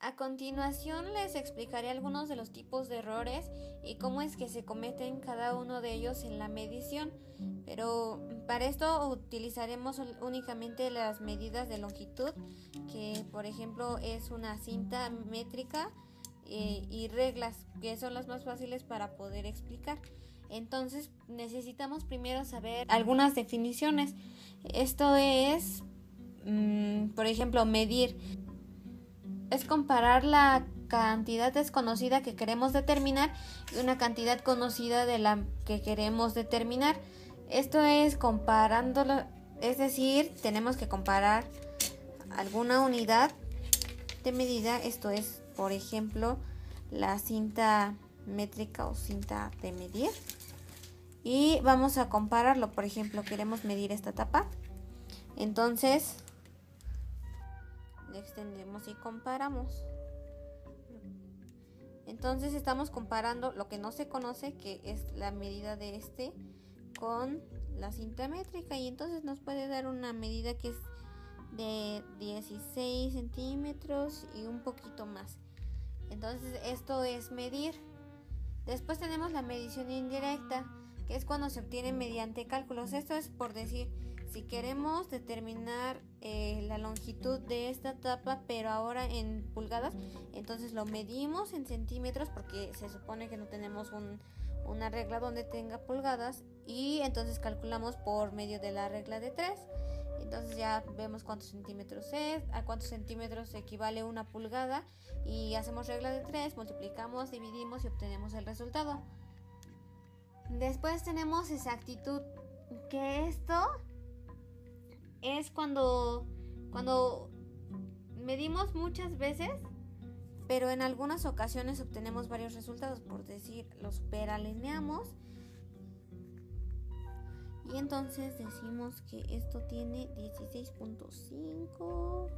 A continuación les explicaré algunos de los tipos de errores y cómo es que se cometen cada uno de ellos en la medición, pero para esto utilizaremos únicamente las medidas de longitud, que por ejemplo es una cinta métrica y reglas, que son las más fáciles para poder explicar. Entonces necesitamos primero saber algunas definiciones. Esto es, por ejemplo, medir. Es comparar la cantidad desconocida que queremos determinar y una cantidad conocida de la que queremos determinar. Esto es comparándolo, es decir, tenemos que comparar alguna unidad de medida. Esto es, por ejemplo, la cinta métrica o cinta de medir. Y vamos a compararlo. Por ejemplo, queremos medir esta tapa. Entonces le extendemos y comparamos. Entonces estamos comparando lo que no se conoce, que es la medida de este, con la cinta métrica, y entonces nos puede dar una medida que es de 16 centímetros y un poquito más. Entonces esto es medir. Después tenemos la medición indirecta, que es cuando se obtiene mediante cálculos. Esto es por decir, si queremos determinar la longitud de esta tapa, pero ahora en pulgadas, entonces lo medimos en centímetros, porque se supone que no tenemos una regla donde tenga pulgadas, y entonces calculamos por medio de la regla de 3. Entonces ya vemos cuántos centímetros es, a cuántos centímetros equivale una pulgada, y hacemos regla de 3, multiplicamos, dividimos y obtenemos el resultado. Después tenemos exactitud, que esto es cuando medimos muchas veces, pero en algunas ocasiones obtenemos varios resultados. Por decir, los superalineamos y entonces decimos que esto tiene 16.5,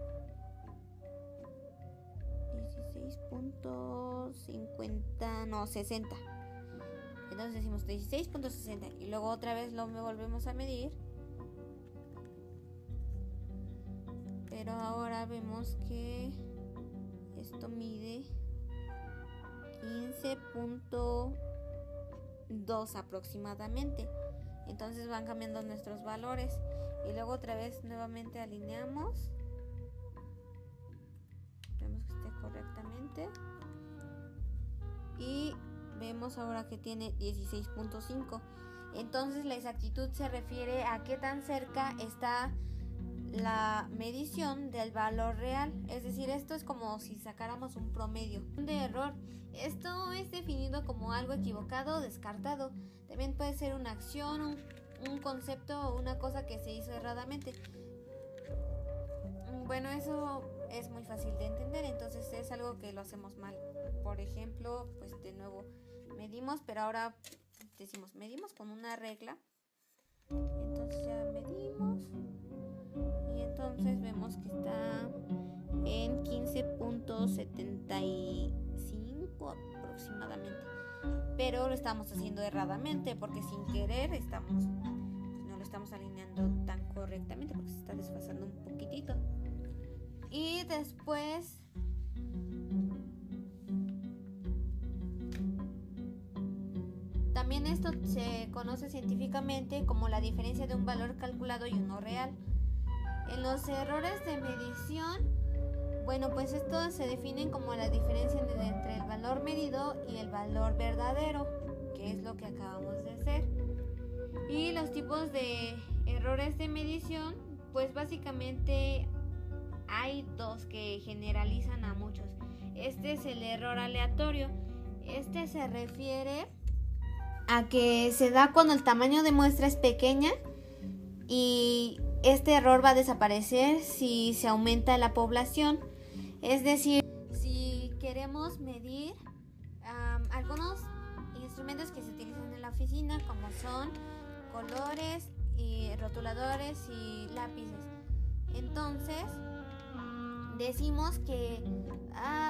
16.50, no, 60. Entonces decimos 16.60 y luego otra vez lo volvemos a medir. Pero ahora vemos que esto mide 15.2 aproximadamente. Entonces van cambiando nuestros valores y luego otra vez nuevamente alineamos. Vemos que esté correctamente y vemos ahora que tiene 16.5. Entonces la exactitud se refiere a qué tan cerca está la medición del valor real. Es decir, esto es como si sacáramos un promedio de error. Esto es definido como algo equivocado o descartado. También puede ser una acción, un concepto o una cosa que se hizo erradamente. Bueno, eso es muy fácil de entender. Entonces es algo que lo hacemos mal. Por ejemplo, pues de nuevo medimos, pero ahora decimos medimos con una regla. Entonces ya medimos y entonces vemos que está en 15.75 aproximadamente, pero lo estamos haciendo erradamente porque sin querer no lo estamos alineando tan correctamente, porque se está desfasando un poquitito. Y después también esto se conoce científicamente como la diferencia de un valor calculado y uno real. En los errores de medición, bueno, pues estos se definen como la diferencia entre el valor medido y el valor verdadero, que es lo que acabamos de hacer. Y los tipos de errores de medición, pues básicamente hay dos que generalizan a muchos. Este es el error aleatorio. Este se refiere a que se da cuando el tamaño de muestra es pequeña, y este error va a desaparecer si se aumenta la población. Es decir, si queremos medir algunos instrumentos que se utilizan en la oficina, como son colores y rotuladores y lápices, entonces decimos que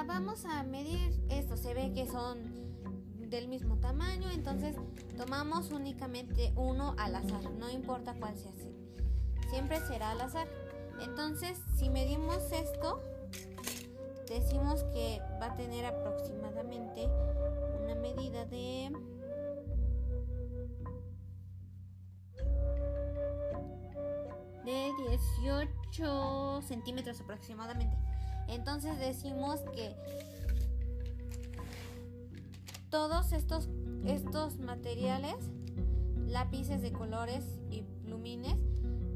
vamos a medir esto. Se ve que son del mismo tamaño, entonces tomamos únicamente uno al azar, no importa cuál sea, siempre será al azar. Entonces, si medimos esto, decimos que va a tener aproximadamente una medida de 18 centímetros aproximadamente. Entonces decimos que todos estos materiales, lápices de colores y plumines,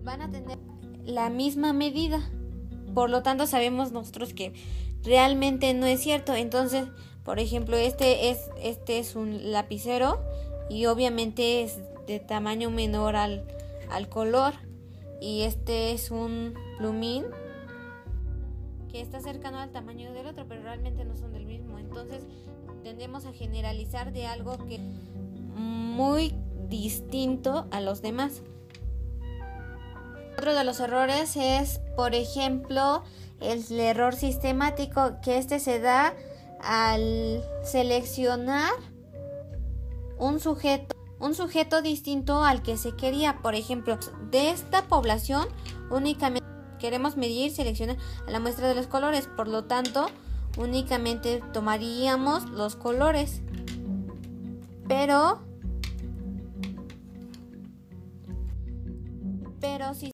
van a tener la misma medida. Por lo tanto, sabemos nosotros que realmente no es cierto. Entonces, por ejemplo, este es un lapicero y obviamente es de tamaño menor al color. Y este es un plumín que está cercano al tamaño del otro, pero realmente no son del mismo. Entonces, tendemos a generalizar de algo que es muy distinto a los demás. Otro de los errores es, por ejemplo, el error sistemático, que se da al seleccionar un sujeto distinto al que se quería. Por ejemplo, de esta población únicamente queremos medir, seleccionar a la muestra de los colores, por lo tanto, únicamente tomaríamos los colores. Pero si